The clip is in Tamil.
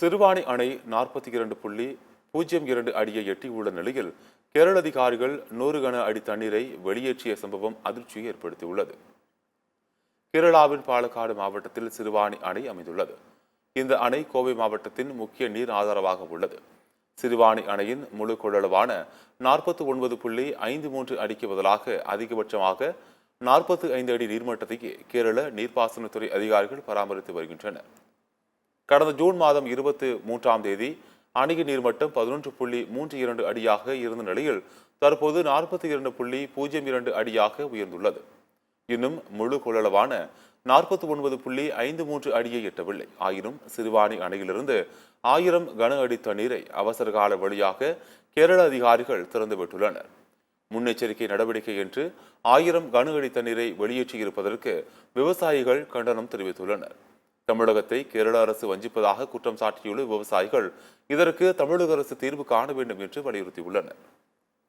சிறுவாணி அணை 42.02 அடியை எட்டியுள்ள நிலையில் கேரள அதிகாரிகள் 100 கன அடி தண்ணீரை வெளியேற்றிய சம்பவம் அதிர்ச்சியை ஏற்படுத்தியுள்ளது. கேரளாவின் பாலக்காடு மாவட்டத்தில் சிறுவாணி அணை அமைந்துள்ளது. இந்த அணை கோவை மாவட்டத்தின் முக்கிய நீர் ஆதாரமாக உள்ளது. சிறுவாணி அணையின் முழு கொள்ளளவான 49.53 அடிக்கு பதிலாக அதிகபட்சமாக 45 அடி நீர்மட்டத்தையே கேரள நீர்ப்பாசனத்துறை அதிகாரிகள் பராமரித்து வருகின்றனர். கடந்த ஜூன் மாதம் 23ஆம் தேதி அணையின் நீர்மட்டம் 11.32 அடியாக இருந்த நிலையில் தற்போது 42.02 அடியாக உயர்ந்துள்ளது. இன்னும் முழு கொள்ளளவான 49.53 அடியை எட்டவில்லை. ஆயினும் சிறுவாணி அணையிலிருந்து 1000 கன அடி தண்ணீரை அவசரகால வழியாக கேரள அதிகாரிகள் திறந்துவிட்டுள்ளனர். முன்னெச்சரிக்கை நடவடிக்கை என்று 1000 கன அடி தண்ணீரை வெளியேற்றியிருப்பதற்கு விவசாயிகள் கண்டனம் தெரிவித்துள்ளனர். தமிழகத்தை கேரள அரசு வஞ்சிப்பதாக குற்றம் சாட்டியுள்ள விவசாயிகள் இதற்கு தமிழக அரசு தீர்வு காண வேண்டும் என்று வலியுறுத்தியுள்ளனர்.